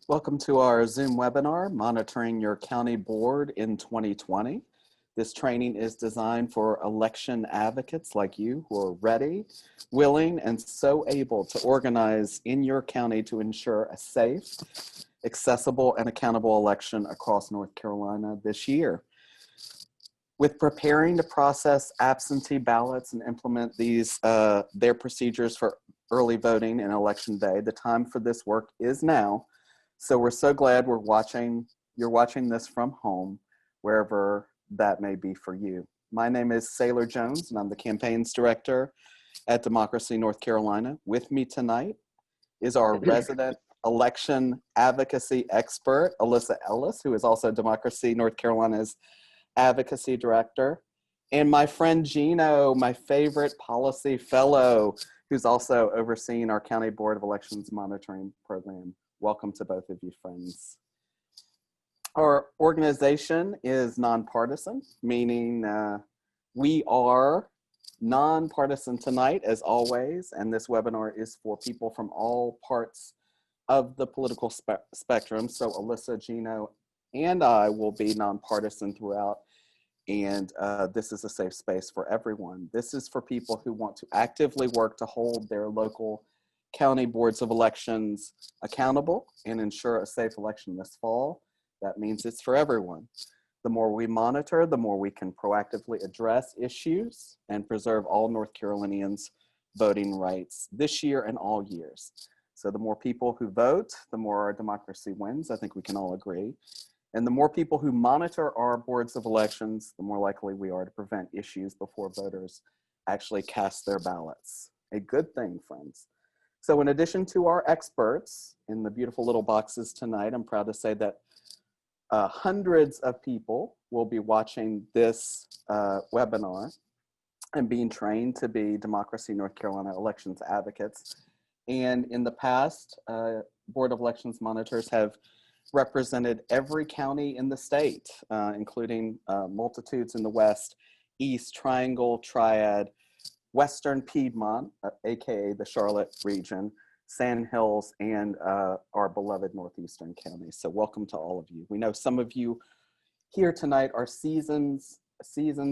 Welcome to our Zoom webinar, Monitoring Your County Board in 2020. This training is designed for election advocates like you who are ready, willing, and so able to organize in your county to ensure a safe, accessible, and accountable election across North Carolina this year. With preparing to process absentee ballots and implement their procedures for early voting and election day, the time for this work is now. So we're so glad you're watching this from home, wherever that may be for you. My name is Sailor Jones, and I'm the campaigns director at Democracy North Carolina. With me tonight is our resident election advocacy expert, Alyssa Ellis, who is also Democracy North Carolina's advocacy director, and my friend Gino, my favorite policy fellow, who's also overseeing our County Board of Elections monitoring program. Welcome to both of you, friends. Our organization is nonpartisan, meaning we are nonpartisan tonight, as always, and this webinar is for people from all parts of the political spectrum. So Alyssa, Gino, and I will be nonpartisan throughout, and this is a safe space for everyone. This is for people who want to actively work to hold their local county boards of elections accountable and ensure a safe election this fall. That means it's for everyone. The more we monitor, the more we can proactively address issues and preserve all North Carolinians' voting rights this year and all years. So the more people who vote, the more our democracy wins. I think we can all agree. And the more people who monitor our boards of elections, the more likely we are to prevent issues before voters actually cast their ballots. A good thing, friends. So in addition to our experts in the beautiful little boxes tonight, I'm proud to say that hundreds of people will be watching this webinar and being trained to be Democracy North Carolina elections advocates. And in the past, Board of Elections monitors have represented every county in the state, including multitudes in the West, East, Triangle, Triad, Western Piedmont, AKA the Charlotte region, Sand Hills, and our beloved Northeastern counties. So welcome to all of you. We know some of you here tonight are seasoned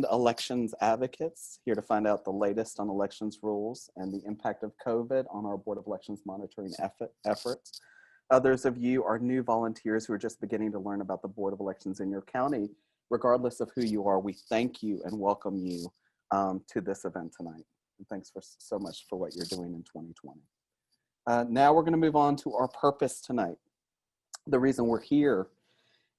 elections advocates, here to find out the latest on elections rules and the impact of COVID on our Board of Elections monitoring efforts. Others of you are new volunteers who are just beginning to learn about the Board of Elections in your county. Regardless of who you are, we thank you and welcome you to this event tonight. And thanks so much for what you're doing in 2020. Now we're going to move on to our purpose tonight. The reason we're here,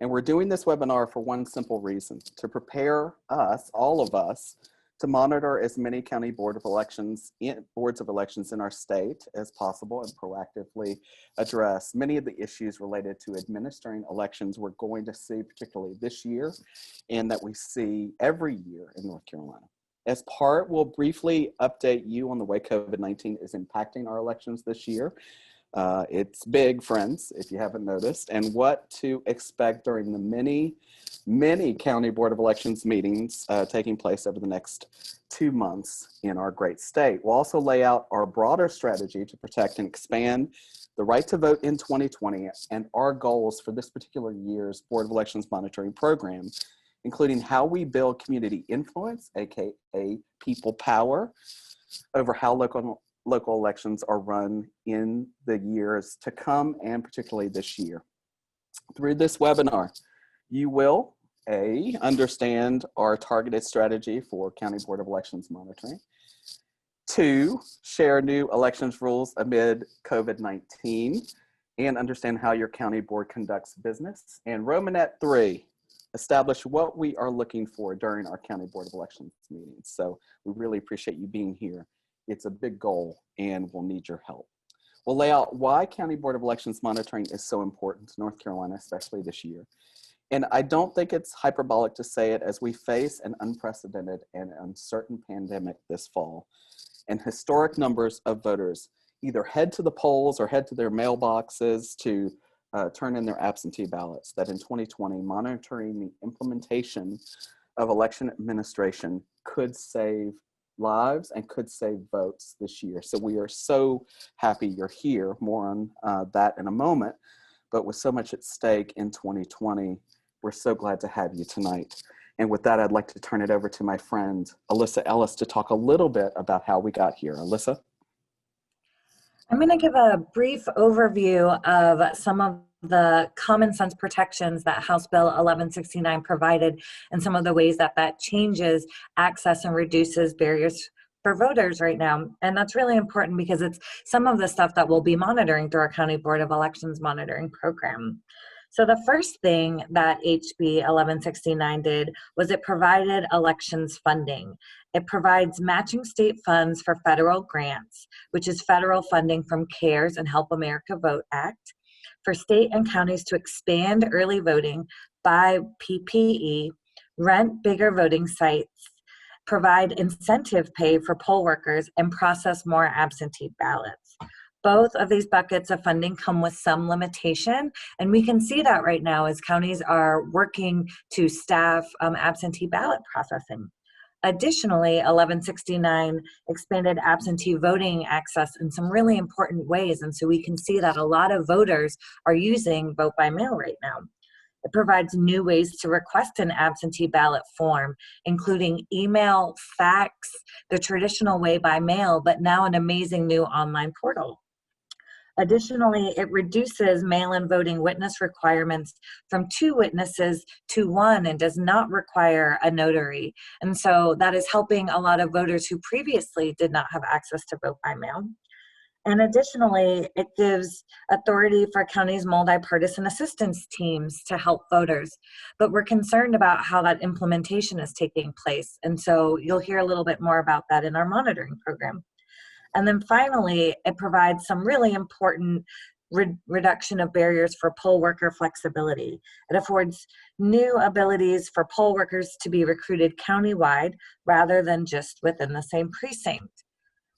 and we're doing this webinar for one simple reason: to prepare us, all of us, to monitor as many county boards of elections in our state as possible and proactively address many of the issues related to administering elections we're going to see, particularly this year, and that we see every year in North Carolina. As part, we'll briefly update you on the way COVID-19 is impacting our elections this year. It's big, friends, if you haven't noticed, and what to expect during the many County Board of Elections meetings taking place over the next 2 months in our great state. We'll also lay out our broader strategy to protect and expand the right to vote in 2020 and our goals for this particular year's Board of Elections monitoring program, including how we build community influence, AKA people power, over how local elections are run in the years to come, and particularly this year. Through this webinar, you will, A, understand our targeted strategy for County Board of Elections monitoring. 2, share new elections rules amid COVID-19 and understand how your county board conducts business. And Romanette 3, establish what we are looking for during our County Board of Elections meetings. So we really appreciate you being here. It's a big goal and we'll need your help. We'll lay out why County Board of Elections monitoring is so important to North Carolina, especially this year. And I don't think it's hyperbolic to say it, as we face an unprecedented and uncertain pandemic this fall, and historic numbers of voters either head to the polls or head to their mailboxes to turn in their absentee ballots, that in 2020, monitoring the implementation of election administration could save lives and could save votes this year. So we are so happy you're here. More on that in a moment. but with so much at stake in 2020, we're so glad to have you tonight. And with that, I'd like to turn it over to my friend, Alyssa Ellis, to talk a little bit about how we got here. Alyssa? I'm going to give a brief overview of some of the common sense protections that House Bill 1169 provided and some of the ways that that changes access and reduces barriers for voters right now. And that's really important because it's some of the stuff that we'll be monitoring through our County Board of Elections monitoring program. So the first thing that HB 1169 did was it provided elections funding. It provides matching state funds for federal grants, which is federal funding from CARES and Help America Vote Act, for state and counties to expand early voting, buy PPE, rent bigger voting sites, provide incentive pay for poll workers, and process more absentee ballots. Both of these buckets of funding come with some limitation, and we can see that right now as counties are working to staff absentee ballot processing. Additionally, 1169 expanded absentee voting access in some really important ways, and so we can see that a lot of voters are using vote by mail right now. It provides new ways to request an absentee ballot form, including email, fax, the traditional way by mail, but now an amazing new online portal. Additionally, it reduces mail-in voting witness requirements from 2 witnesses to 1 and does not require a notary. And so that is helping a lot of voters who previously did not have access to vote by mail. And additionally, it gives authority for counties' multi-partisan assistance teams to help voters. But we're concerned about how that implementation is taking place. And so you'll hear a little bit more about that in our monitoring program. And then finally, it provides some really important reduction of barriers for poll worker flexibility. It affords new abilities for poll workers to be recruited countywide rather than just within the same precinct.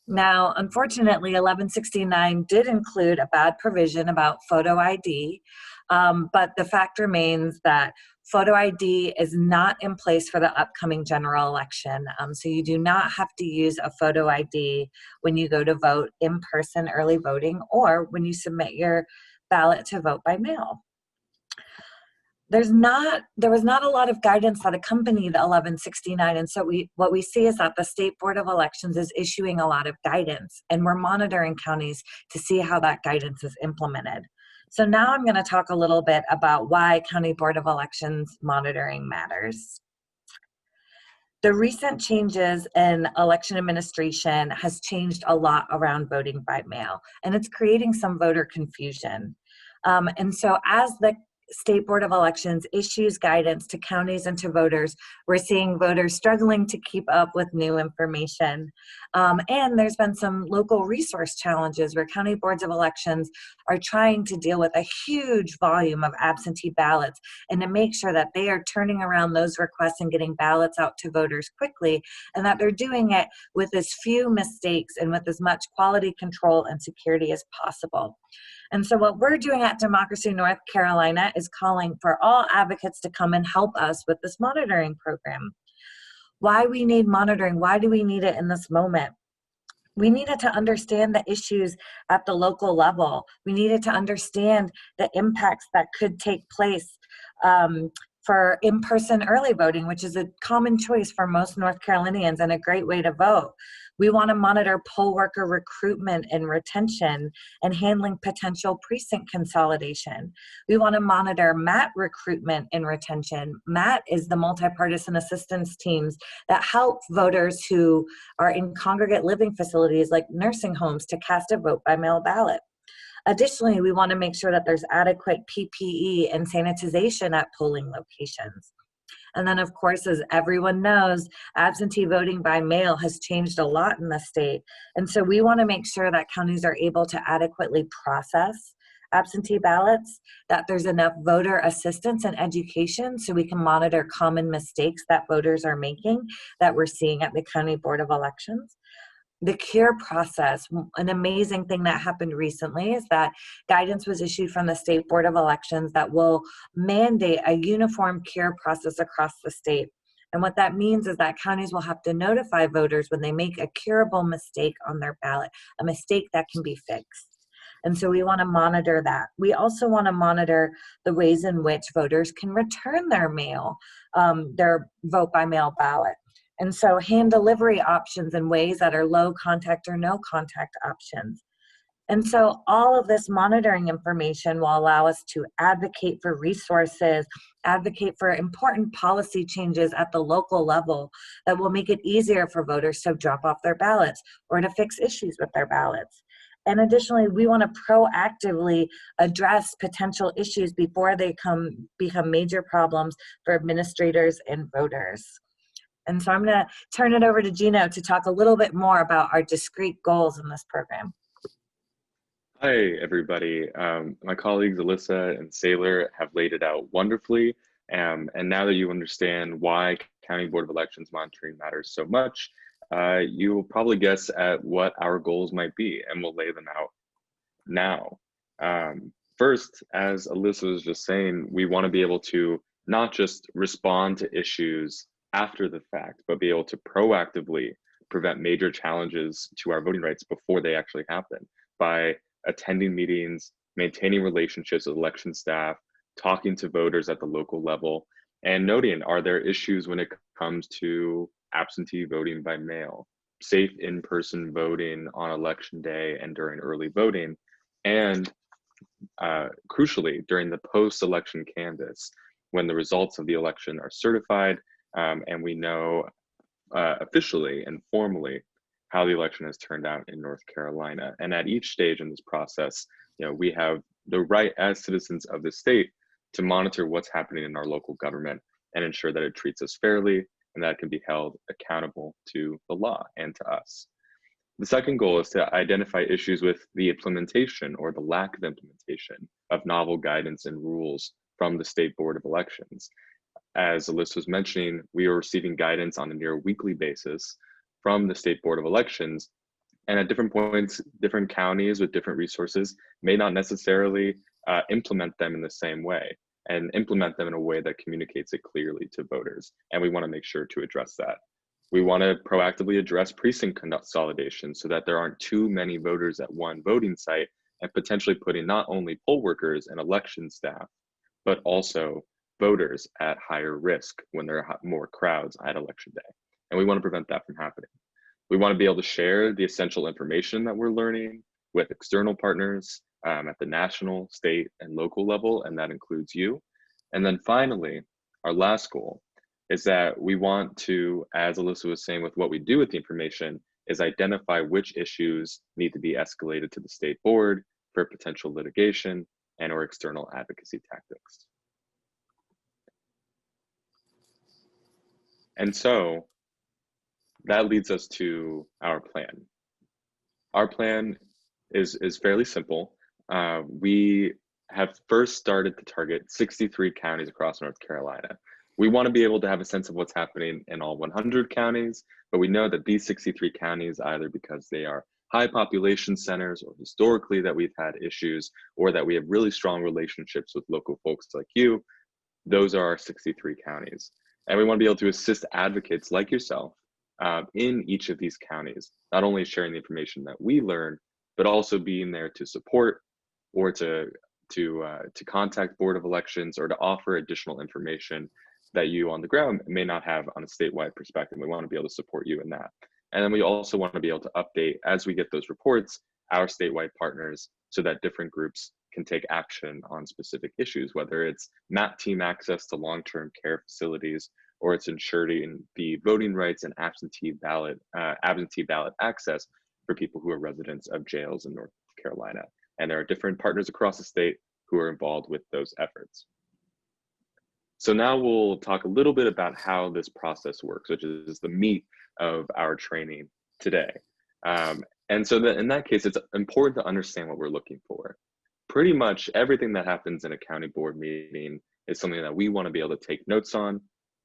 Now, unfortunately, 1169 did include a bad provision about photo ID, but the fact remains that photo ID is not in place for the upcoming general election. So you do not have to use a photo ID when you go to vote in person early voting or when you submit your ballot to vote by mail. There was not a lot of guidance that accompanied 1169, and so what we see is that the State Board of Elections is issuing a lot of guidance, and we're monitoring counties to see how that guidance is implemented. So now I'm going to talk a little bit about why County Board of Elections monitoring matters. The recent changes in election administration has changed a lot around voting by mail, and it's creating some voter confusion. And so as the State Board of Elections issues guidance to counties and to voters, we're seeing voters struggling to keep up with new information. And there's been some local resource challenges where county boards of elections are trying to deal with a huge volume of absentee ballots and to make sure that they are turning around those requests and getting ballots out to voters quickly, and that they're doing it with as few mistakes and with as much quality control and security as possible. And so what we're doing at Democracy North Carolina is calling for all advocates to come and help us with this monitoring program. Why we need monitoring? Why do we need it in this moment? We needed to understand the issues at the local level. We needed to understand the impacts that could take place for in-person early voting, which is a common choice for most North Carolinians and a great way to vote. We want to monitor poll worker recruitment and retention and handling potential precinct consolidation. We want to monitor MAT recruitment and retention. MAT is the multi-partisan assistance teams that help voters who are in congregate living facilities like nursing homes to cast a vote by mail ballot. Additionally, we want to make sure that there's adequate PPE and sanitization at polling locations. And then, of course, as everyone knows, absentee voting by mail has changed a lot in the state. And so we want to make sure that counties are able to adequately process absentee ballots, that there's enough voter assistance and education so we can monitor common mistakes that voters are making that we're seeing at the County Board of Elections. The cure process, an amazing thing that happened recently is that guidance was issued from the State Board of Elections that will mandate a uniform cure process across the state. And what that means is that counties will have to notify voters when they make a curable mistake on their ballot, a mistake that can be fixed. And so we want to monitor that. We also want to monitor the ways in which voters can return their vote by mail ballot. And so hand delivery options in ways that are low contact or no contact options. And so all of this monitoring information will allow us to advocate for resources, advocate for important policy changes at the local level that will make it easier for voters to drop off their ballots or to fix issues with their ballots. And additionally, we want to proactively address potential issues before they become major problems for administrators and voters. And so I'm going to turn it over to Gino to talk a little bit more about our discrete goals in this program. Hi, everybody. My colleagues Alyssa and Saylor have laid it out wonderfully. And now that you understand why County Board of Elections monitoring matters so much, you will probably guess at what our goals might be, and we'll lay them out now. First, as Alyssa was just saying, we want to be able to not just respond to issues after the fact, but be able to proactively prevent major challenges to our voting rights before they actually happen by attending meetings, maintaining relationships with election staff, talking to voters at the local level, and noting, are there issues when it comes to absentee voting by mail, safe in-person voting on election day and during early voting, and crucially, during the post-election canvass, when the results of the election are certified and we know officially and formally how the election has turned out in North Carolina. And at each stage in this process, we have the right as citizens of the state to monitor what's happening in our local government and ensure that it treats us fairly and that it can be held accountable to the law and to us. The second goal is to identify issues with the implementation or the lack of implementation of novel guidance and rules from the State Board of Elections. As Alyssa was mentioning, we are receiving guidance on a near weekly basis from the State Board of Elections. And at different points, different counties with different resources may not necessarily implement them in the same way and implement them in a way that communicates it clearly to voters. And we want to make sure to address that. We want to proactively address precinct consolidation so that there aren't too many voters at one voting site and potentially putting not only poll workers and election staff, but also voters at higher risk when there are more crowds at election day. And we want to prevent that from happening. We want to be able to share the essential information that we're learning with external partners at the national, state, and local level, and that includes you. And then finally, our last goal is that we want to, as Alyssa was saying, with what we do with the information, is identify which issues need to be escalated to the state board for potential litigation and or external advocacy tactics. And so that leads us to our plan. Our plan is fairly simple. We have first started to target 63 counties across North Carolina. We want to be able to have a sense of what's happening in all 100 counties, but we know that these 63 counties, either because they are high population centers or historically that we've had issues or that we have really strong relationships with local folks like you, those are our 63 counties. And we want to be able to assist advocates like yourself in each of these counties, not only sharing the information that we learn, but also being there to support or to contact Board of Elections or to offer additional information that you on the ground may not have on a statewide perspective. We want to be able to support you in that. And then we also want to be able to update, as we get those reports, our statewide partners so that different groups can take action on specific issues, whether it's MAP team access to long-term care facilities, or it's ensuring the voting rights and absentee ballot access for people who are residents of jails in North Carolina. And there are different partners across the state who are involved with those efforts. So now we'll talk a little bit about how this process works, which is the meat of our training today. And so in that case, it's important to understand what we're looking for. Pretty much everything that happens in a county board meeting is something that we want to be able to take notes on,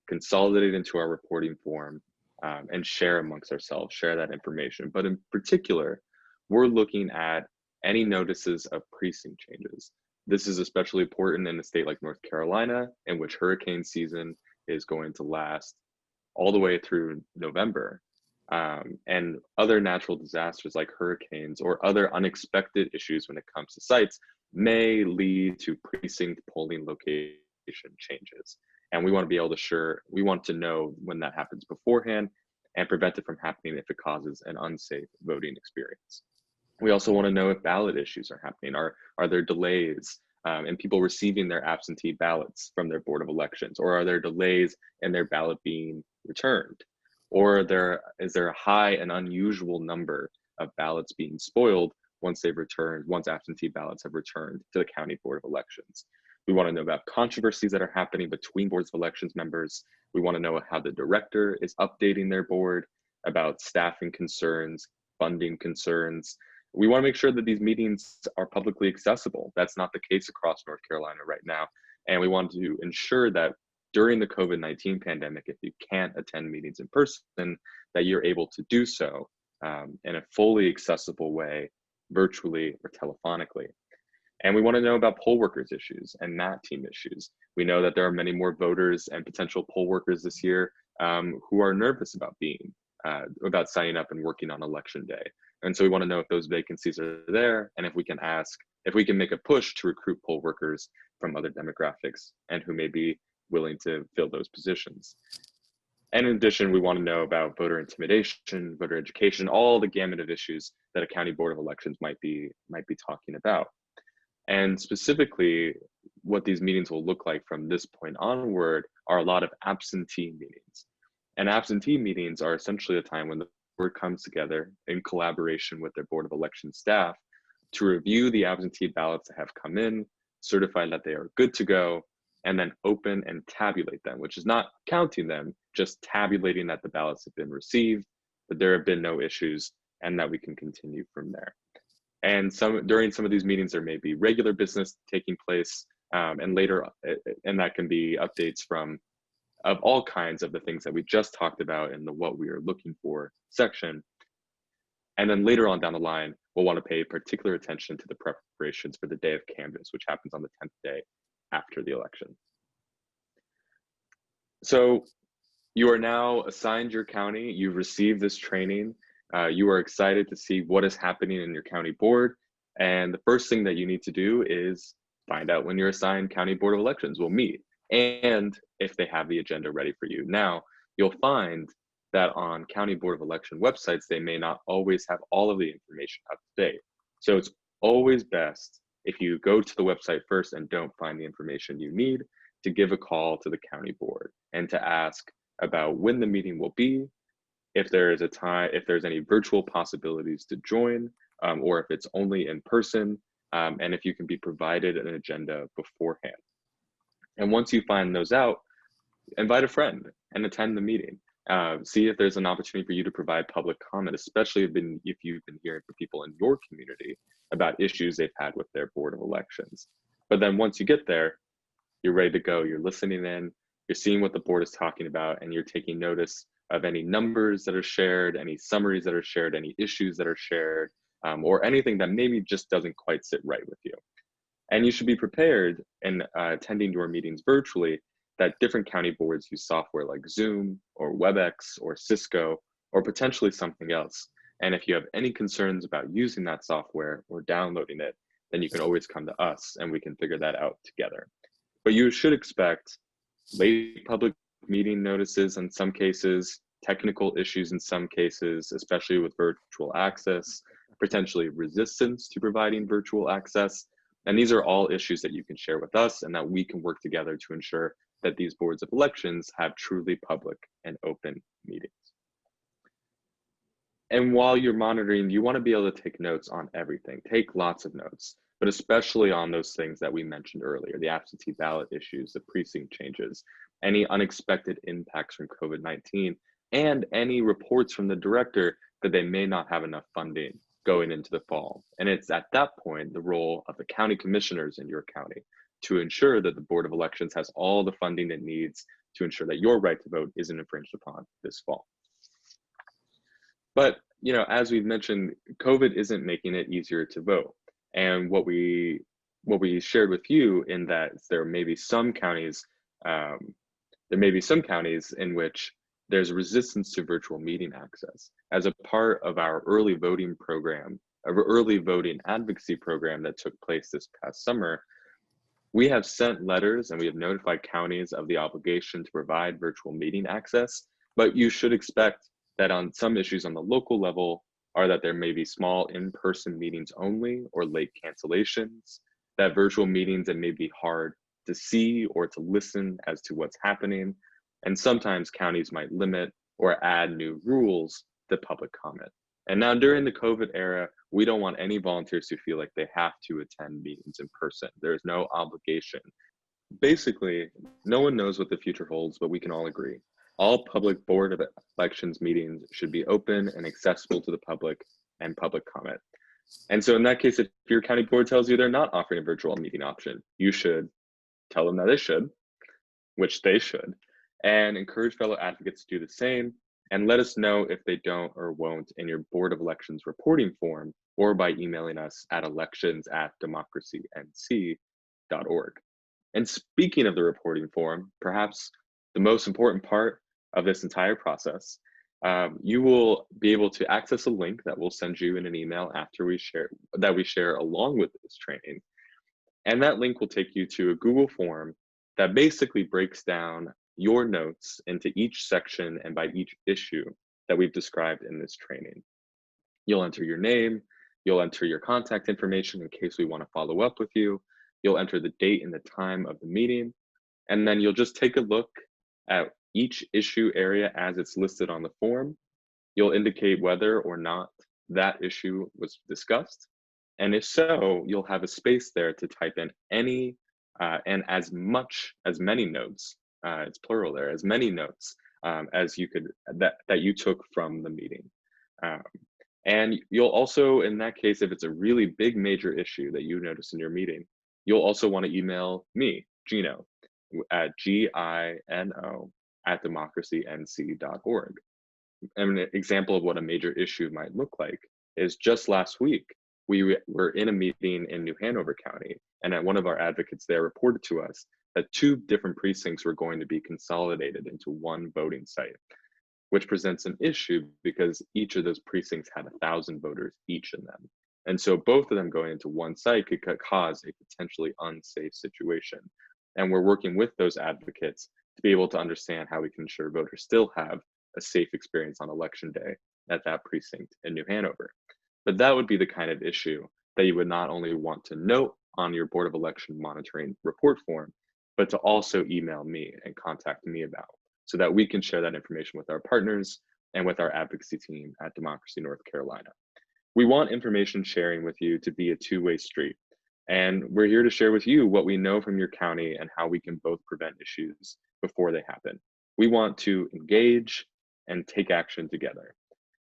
consolidate into our reporting form, and share amongst ourselves, share that information. But in particular, we're looking at any notices of precinct changes. This is especially important in a state like North Carolina, in which hurricane season is going to last all the way through November. and other natural disasters like hurricanes or other unexpected issues when it comes to sites may lead to precinct polling location changes. And we want to be able to we want to know when that happens beforehand and prevent it from happening if it causes an unsafe voting experience. We also want to know if ballot issues are happening. Are there delays in people receiving their absentee ballots from their Board of Elections? Or are there delays in their ballot being returned? Or is there a high and unusual number of ballots being spoiled once absentee ballots have returned to the County Board of Elections? We want to know about controversies that are happening between boards of elections members. We want to know how the director is updating their board, about staffing concerns, funding concerns. We want to make sure that these meetings are publicly accessible. That's not the case across North Carolina right now. And we want to ensure that during the COVID-19 pandemic, if you can't attend meetings in person, that you're able to do so in a fully accessible way, virtually or telephonically. And we want to know about poll workers issues and MAT team issues. We know that there are many more voters and potential poll workers this year who are nervous about signing up and working on election day. And so we want to know if those vacancies are there, and if we can make a push to recruit poll workers from other demographics and who may be willing to fill those positions. And in addition, we want to know about voter intimidation, voter education, all the gamut of issues that a county board of elections might be talking about. And specifically, what these meetings will look like from this point onward are a lot of absentee meetings. And absentee meetings are essentially a time when the board comes together in collaboration with their Board of Election staff to review the absentee ballots that have come in, certify that they are good to go, and then open and tabulate them, which is not counting them, just tabulating that the ballots have been received, that there have been no issues, and that we can continue from there. And during some of these meetings, there may be regular business taking place, and that can be updates of all kinds of the things that we just talked about in the what we are looking for section. And then later on down the line, we'll want to pay particular attention to the preparations for the day of canvass, which happens on the 10th day after the election. So you are now assigned your county, you've received this training, you are excited to see what is happening in your county board. And the first thing that you need to do is find out when your assigned county board of elections will meet, and if they have the agenda ready for you. Now, you'll find that on county board of election websites, they may not always have all of the information up to date. So it's always best if you go to the website first and don't find the information you need, to give a call to the county board and to ask about when the meeting will be, if there is if there's any virtual possibilities to join, or if it's only in person, and if you can be provided an agenda beforehand. And once you find those out, invite a friend and attend the meeting. See if there's an opportunity for you to provide public comment, especially if you've been hearing from people in your community about issues they've had with their board of elections. But then once you get there, you're ready to go. You're listening in, you're seeing what the board is talking about, and you're taking notice of any numbers that are shared, any summaries that are shared, any issues that are shared, or anything that maybe just doesn't quite sit right with you. And you should be prepared in attending your meetings virtually that different county boards use software like Zoom or WebEx or Cisco or potentially something else. And if you have any concerns about using that software or downloading it, then you can always come to us and we can figure that out together. But you should expect late public meeting notices in some cases, technical issues in some cases, especially with virtual access, potentially resistance to providing virtual access. And these are all issues that you can share with us and that we can work together to ensure that these boards of elections have truly public and open meetings. And while you're monitoring, you want to be able to take notes on everything. Take lots of notes, but especially on those things that we mentioned earlier, the absentee ballot issues, the precinct changes, any unexpected impacts from COVID-19, and any reports from the director that they may not have enough funding going into the fall. And it's at that point the role of the county commissioners in your county to ensure that the Board of Elections has all the funding it needs to ensure that your right to vote isn't infringed upon this fall. But, you know, as we've mentioned, COVID isn't making it easier to vote. And what we shared with you in that there may be some counties in which there's resistance to virtual meeting access. As a part of our early voting program, our early voting advocacy program that took place this past summer, we have sent letters and we have notified counties of the obligation to provide virtual meeting access, but you should expect that on some issues on the local level are that there may be small in-person meetings only or late cancellations, that virtual meetings it may be hard to see or to listen as to what's happening, and sometimes counties might limit or add new rules to public comment. And now during the COVID era, we don't want any volunteers to feel like they have to attend meetings in person. There is no obligation. Basically, no one knows what the future holds, but we can all agree. All public board of elections meetings should be open and accessible to the public and public comment. And so in that case, if your county board tells you they're not offering a virtual meeting option, you should tell them that they should, which they should, and encourage fellow advocates to do the same, and let us know if they don't or won't in your Board of Elections reporting form or by emailing us at elections@democracync.org. And speaking of the reporting form, perhaps the most important part of this entire process, you will be able to access a link that we'll send you in an email after we share along with this training. And that link will take you to a Google form that basically breaks down your notes into each section and by each issue that we've described in this training. You'll enter your name, you'll enter your contact information in case we want to follow up with you, you'll enter the date and the time of the meeting, and then you'll just take a look at each issue area as it's listed on the form. You'll indicate whether or not that issue was discussed, and if so, you'll have a space there to type in any and as many notes, it's plural there, as many notes as you could that you took from the meeting. And you'll also, in that case, if it's a really big major issue that you notice in your meeting, you'll also want to email me, Gino, at gino@democracync.org. And an example of what a major issue might look like is just last week, we were in a meeting in New Hanover County, and one of our advocates there reported to us that 2 different precincts were going to be consolidated into one voting site, which presents an issue because each of those precincts had 1,000 voters each in them. And so both of them going into one site could cause a potentially unsafe situation. And we're working with those advocates to be able to understand how we can ensure voters still have a safe experience on election day at that precinct in New Hanover. But that would be the kind of issue that you would not only want to note on your Board of Election Monitoring report form, but to also email me and contact me about, so that we can share that information with our partners and with our advocacy team at Democracy North Carolina. We want information sharing with you to be a two-way street, and we're here to share with you what we know from your county and how we can both prevent issues before they happen. We want to engage and take action together.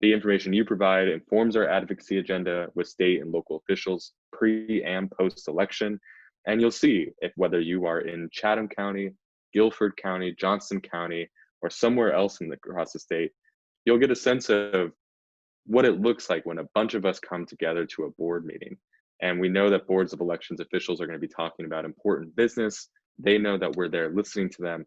The information you provide informs our advocacy agenda with state and local officials pre and post-election, and you'll see if whether you are in Chatham County, Guilford County, Johnston County, or somewhere else across the state, you'll get a sense of what it looks like when a bunch of us come together to a board meeting. And we know that boards of elections officials are going to be talking about important business. They know that we're there listening to them,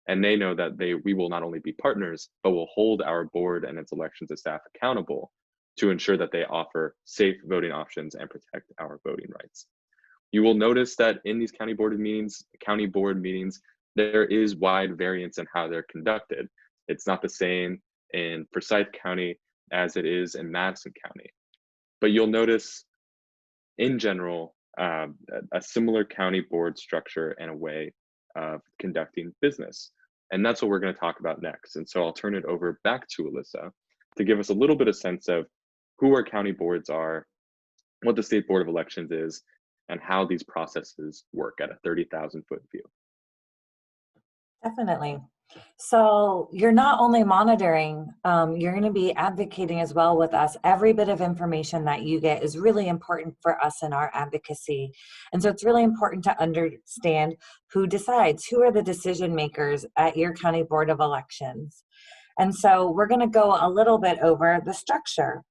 and they know that we will not only be partners, but will hold our board and its elections staff accountable to ensure that they offer safe voting options and protect our voting rights. You will notice that in these county board meetings, there is wide variance in how they're conducted. It's not the same in Forsyth County as it is in Madison County. But you'll notice, in general, a similar county board structure and a way of conducting business. And that's what we're going to talk about next. And so I'll turn it over back to Alyssa to give us a little bit of sense of who our county boards are, what the State Board of Elections is, and how these processes work at a 30,000-foot view. Definitely. So you're not only monitoring, you're going to be advocating as well with us. Every bit of information that you get is really important for us in our advocacy. And so it's really important to understand who decides, who are the decision makers at your county board of elections. And so we're going to go a little bit over the structure.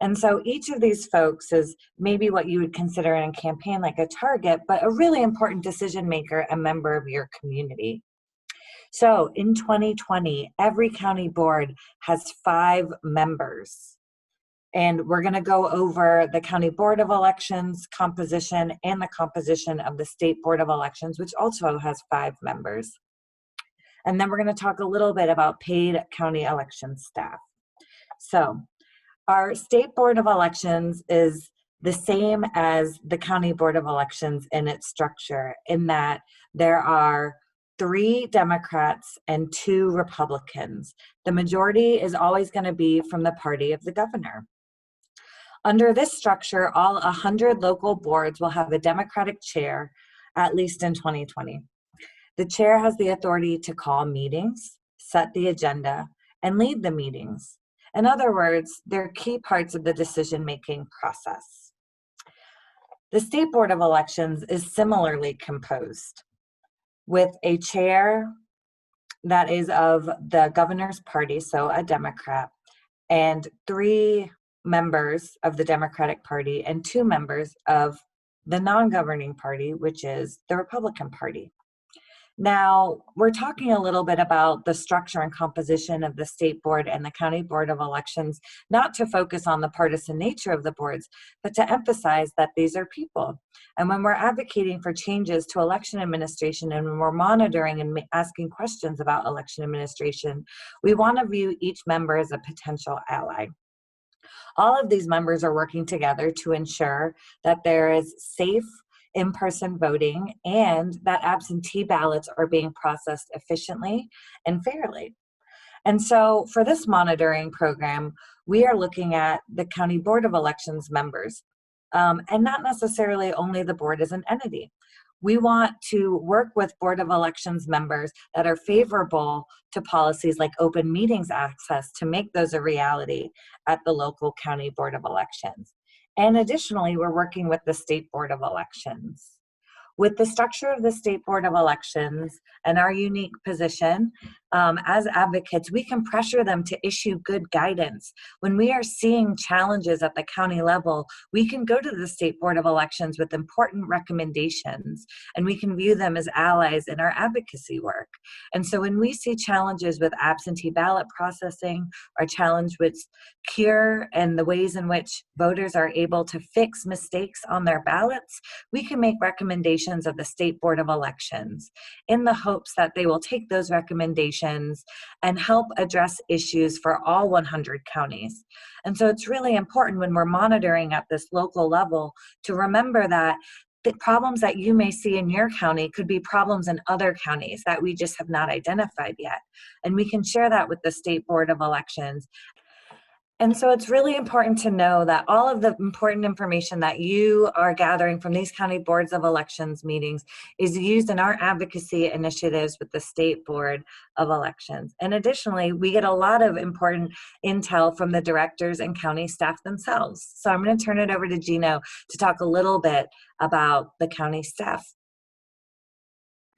And so each of these folks is maybe what you would consider in a campaign like a target, but a really important decision maker, a member of your community. So in 2020, every county board has 5 members. And we're going to go over the County Board of Elections composition and the composition of the State Board of Elections, which also has 5 members. And then we're going to talk a little bit about paid county election staff. So our State Board of Elections is the same as the County Board of Elections in its structure, in that there are 3 Democrats and 2 Republicans. The majority is always going to be from the party of the governor. Under this structure, all 100 local boards will have a Democratic chair, at least in 2020. The chair has the authority to call meetings, set the agenda, and lead the meetings. In other words, they're key parts of the decision-making process. The State Board of Elections is similarly composed, with a chair that is of the governor's party, so a Democrat, and 3 members of the Democratic Party and 2 members of the non-governing party, which is the Republican Party. Now, we're talking a little bit about the structure and composition of the State Board and the County Board of Elections, not to focus on the partisan nature of the boards, but to emphasize that these are people. And when we're advocating for changes to election administration and when we're monitoring and asking questions about election administration, we want to view each member as a potential ally. All of these members are working together to ensure that there is safe in-person voting and that absentee ballots are being processed efficiently and fairly. And so for this monitoring program, we are looking at the County Board of Elections members, and not necessarily only the board as an entity. We want to work with Board of Elections members that are favorable to policies like open meetings access to make those a reality at the local County Board of Elections. And additionally, we're working with the State Board of Elections. With the structure of the State Board of Elections and our unique position as advocates, we can pressure them to issue good guidance. When we are seeing challenges at the county level, we can go to the State Board of Elections with important recommendations, and we can view them as allies in our advocacy work. And so when we see challenges with absentee ballot processing or challenge with cure and the ways in which voters are able to fix mistakes on their ballots, we can make recommendations of the State Board of Elections in the hopes that they will take those recommendations and help address issues for all 100 counties. And so it's really important when we're monitoring at this local level to remember that the problems that you may see in your county could be problems in other counties that we just have not identified yet. And we can share that with the State Board of Elections. And so it's really important to know that all of the important information that you are gathering from these county boards of elections meetings is used in our advocacy initiatives with the State Board of Elections. And additionally, we get a lot of important intel from the directors and county staff themselves. So I'm going to turn it over to Gino to talk a little bit about the county staff.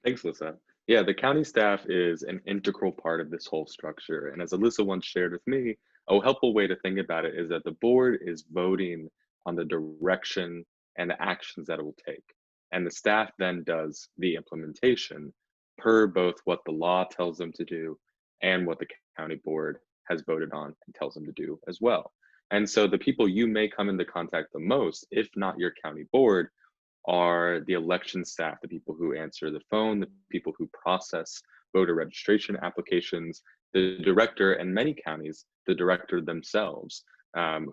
Thanks, Alyssa. Yeah, the county staff is an integral part of this whole structure. And as Alyssa once shared with me, a helpful way to think about it is that the board is voting on the direction and the actions that it will take. And the staff then does the implementation per both what the law tells them to do and what the county board has voted on and tells them to do as well. And so the people you may come into contact the most, if not your county board, are the election staff, the people who answer the phone, the people who process voter registration applications, the director, and many counties, the director themselves,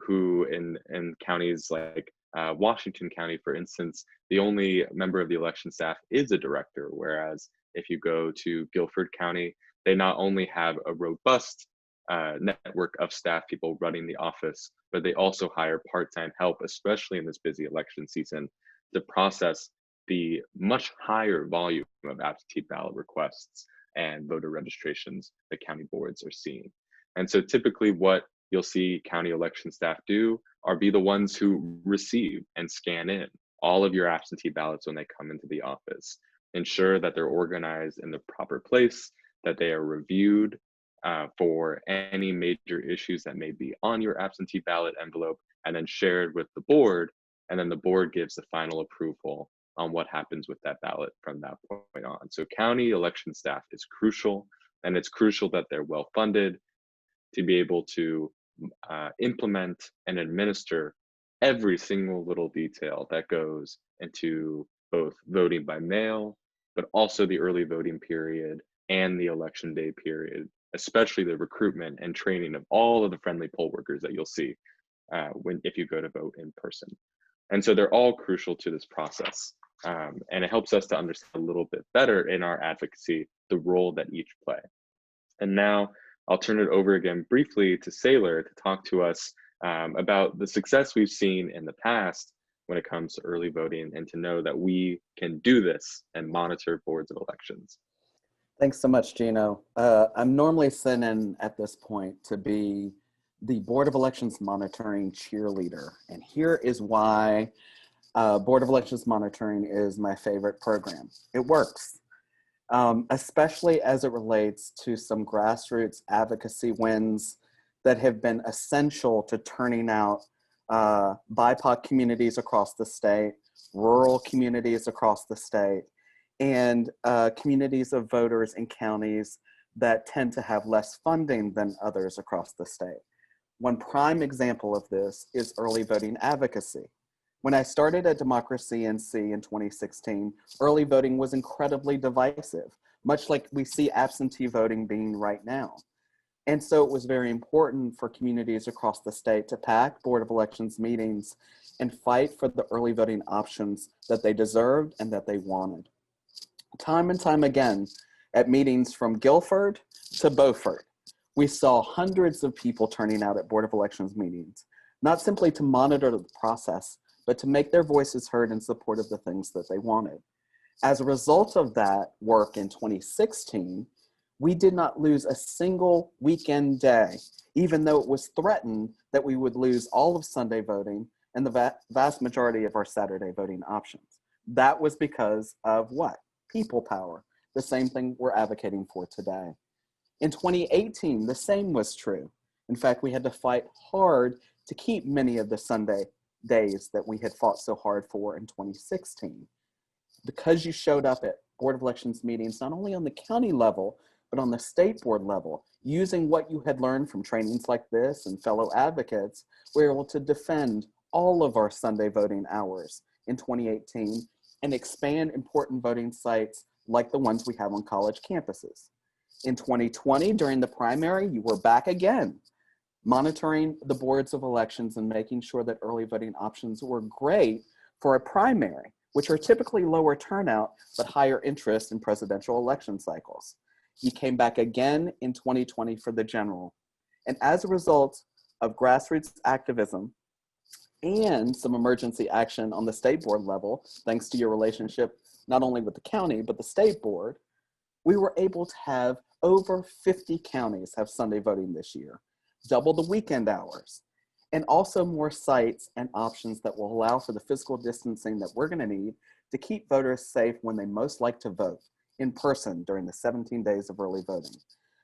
who in counties like Washington County, for instance, the only member of the election staff is a director, whereas if you go to Guilford County, they not only have a robust network of staff people running the office, but they also hire part-time help, especially in this busy election season, to process the much higher volume of absentee ballot requests and voter registrations that county boards are seeing. And so typically what you'll see county election staff do are be the ones who receive and scan in all of your absentee ballots when they come into the office. Ensure that they're organized in the proper place, that they are reviewed for any major issues that may be on your absentee ballot envelope, and then shared with the board. And then the board gives the final approval on what happens with that ballot from that point on. So county election staff is crucial, and it's crucial that they're well funded to be able to implement and administer every single little detail that goes into both voting by mail, but also the early voting period and the election day period, especially the recruitment and training of all of the friendly poll workers that you'll see if you go to vote in person. And so they're all crucial to this process. And it helps us to understand a little bit better in our advocacy the role that each play. And now I'll turn it over again briefly to Saylor to talk to us about the success we've seen in the past when it comes to early voting, and to know that we can do this and monitor boards of elections. Thanks so much, Gino. I'm normally sent in at this point to be the Board of Elections Monitoring cheerleader. And here is why Board of Elections Monitoring is my favorite program. It works, especially as it relates to some grassroots advocacy wins that have been essential to turning out BIPOC communities across the state, rural communities across the state, and communities of voters in counties that tend to have less funding than others across the state. One prime example of this is early voting advocacy. When I started at Democracy NC in 2016, early voting was incredibly divisive, much like we see absentee voting being right now. And so it was very important for communities across the state to pack Board of Elections meetings and fight for the early voting options that they deserved and that they wanted. Time and time again, at meetings from Guilford to Beaufort, we saw hundreds of people turning out at Board of Elections meetings, not simply to monitor the process, but to make their voices heard in support of the things that they wanted. As a result of that work in 2016, we did not lose a single weekend day, even though it was threatened that we would lose all of Sunday voting and the vast majority of our Saturday voting options. That was because of what? People power, the same thing we're advocating for today. In 2018, the same was true. In fact, we had to fight hard to keep many of the Sunday days that we had fought so hard for in 2016. Because you showed up at Board of Elections meetings, not only on the county level, but on the state board level, using what you had learned from trainings like this and fellow advocates, we were able to defend all of our Sunday voting hours in 2018 and expand important voting sites like the ones we have on college campuses. In 2020, during the primary, you were back again, monitoring the boards of elections and making sure that early voting options were great for a primary, which are typically lower turnout, but higher interest in presidential election cycles. You came back again in 2020 for the general. And as a result of grassroots activism and some emergency action on the state board level, thanks to your relationship not only with the county, but the state board, we were able to have over 50 counties have Sunday voting this year, double the weekend hours, and also more sites and options that will allow for the physical distancing that we're gonna need to keep voters safe when they most like to vote in person during the 17 days of early voting.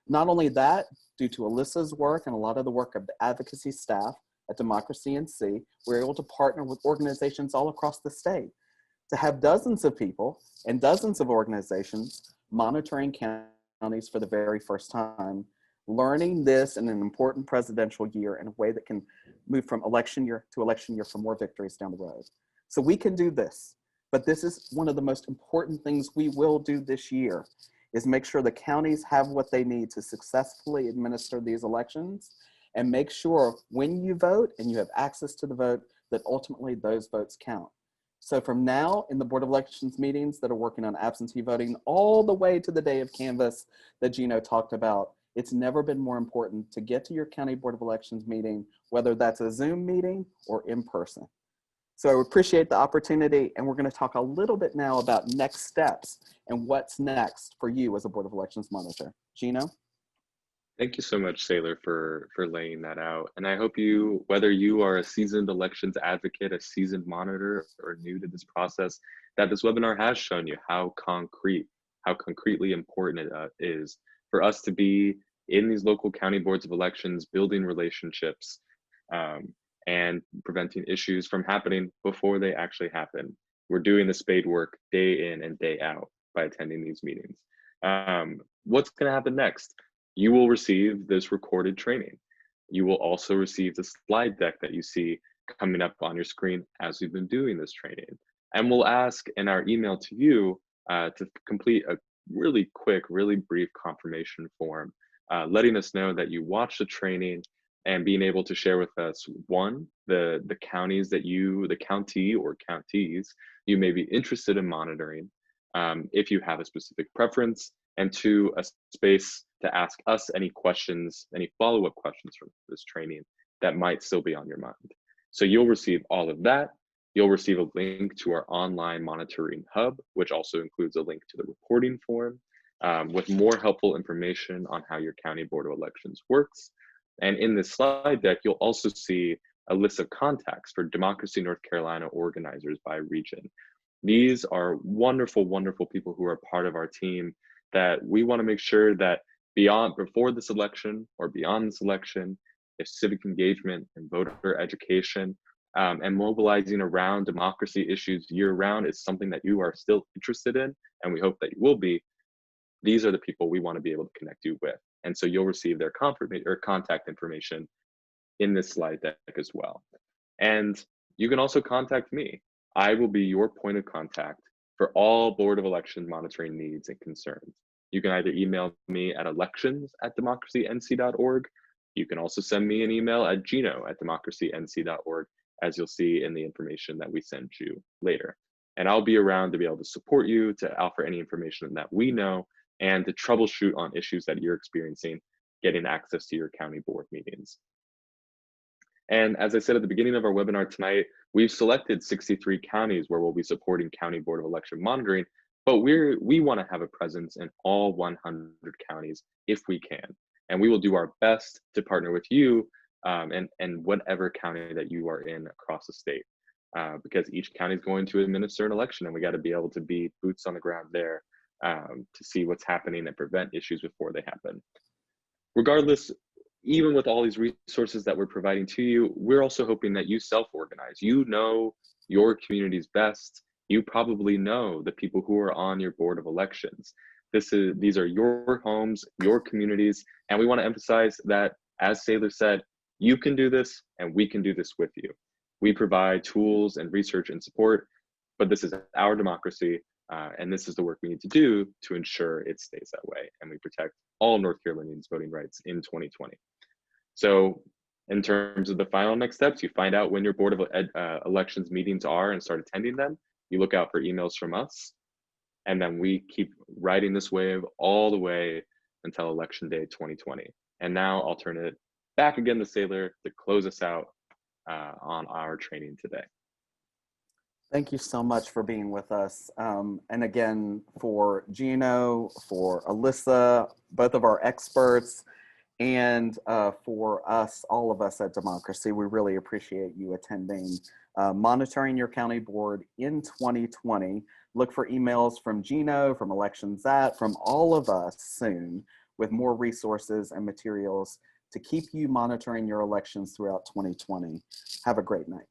Not only that, due to Alyssa's work and a lot of the work of the advocacy staff at Democracy NC, we're able to partner with organizations all across the state to have dozens of people and dozens of organizations monitoring counties for the very first time, learning this in an important presidential year in a way that can move from election year to election year for more victories down the road. So we can do this, but this is one of the most important things we will do this year, is make sure the counties have what they need to successfully administer these elections, and make sure when you vote and you have access to the vote, that ultimately those votes count. So from now in the Board of Elections meetings that are working on absentee voting all the way to the day of canvass that Gino talked about, it's never been more important to get to your county Board of Elections meeting, whether that's a Zoom meeting or in person. So I appreciate the opportunity, and we're going to talk a little bit now about next steps and what's next for you as a Board of Elections monitor. Gino? Thank you so much, Saylor, for laying that out. And I hope you, whether you are a seasoned elections advocate, a seasoned monitor, or new to this process, that this webinar has shown you how concretely important it is for us to be in these local county boards of elections, building relationships, and preventing issues from happening before they actually happen. We're doing the spade work day in and day out by attending these meetings. What's going to happen next? You will receive this recorded training. You will also receive the slide deck that you see coming up on your screen as we've been doing this training. And we'll ask in our email to you to complete a really quick, really brief confirmation form, letting us know that you watched the training and being able to share with us, one, the counties that the county or counties you may be interested in monitoring, if you have a specific preference, and two, a space to ask us any questions, any follow-up questions from this training that might still be on your mind. So you'll receive all of that. You'll receive a link to our online monitoring hub, which also includes a link to the reporting form with more helpful information on how your County Board of Elections works. And in this slide deck, you'll also see a list of contacts for Democracy North Carolina organizers by region. These are wonderful, wonderful people who are part of our team that we want to make sure that before this election or beyond this election, if civic engagement and voter education and mobilizing around democracy issues year-round is something that you are still interested in, and we hope that you will be, these are the people we want to be able to connect you with. And so you'll receive their contact information in this slide deck as well. And you can also contact me. I will be your point of contact for all Board of Election monitoring needs and concerns. You can either email me at elections@democracync.org. You can also send me an email at gino@democracync.org, as you'll see in the information that we send you later. And I'll be around to be able to support you, to offer any information that we know, and to troubleshoot on issues that you're experiencing getting access to your county board meetings. And as I said at the beginning of our webinar tonight, we've selected 63 counties where we'll be supporting County Board of Election monitoring, but we want to have a presence in all 100 counties if we can. And we will do our best to partner with you and whatever county that you are in across the state, because each county is going to administer an election, and we got to be able to be boots on the ground there to see what's happening and prevent issues before they happen. Regardless, even with all these resources that we're providing to you, we're also hoping that you self-organize. You know your communities best. You probably know the people who are on your Board of Elections. These are your homes, your communities, and we want to emphasize that, as Saylor said, you can do this and we can do this with you. We provide tools and research and support, but this is our democracy, and this is the work we need to do to ensure it stays that way and we protect all North Carolinians' voting rights in 2020. So in terms of the final next steps, you find out when your Board of Elections meetings are and start attending them. You look out for emails from us, and then we keep riding this wave all the way until Election Day 2020. And now I'll turn it back again to Saylor to close us out on our training today. Thank you so much for being with us. And again, for Gino, for Alyssa, both of our experts, and for us, all of us at Democracy, we really appreciate you attending Monitoring Your County Board in 2020. Look for emails from Gino, from Elections@, from all of us soon with more resources and materials to keep you monitoring your elections throughout 2020. Have a great night.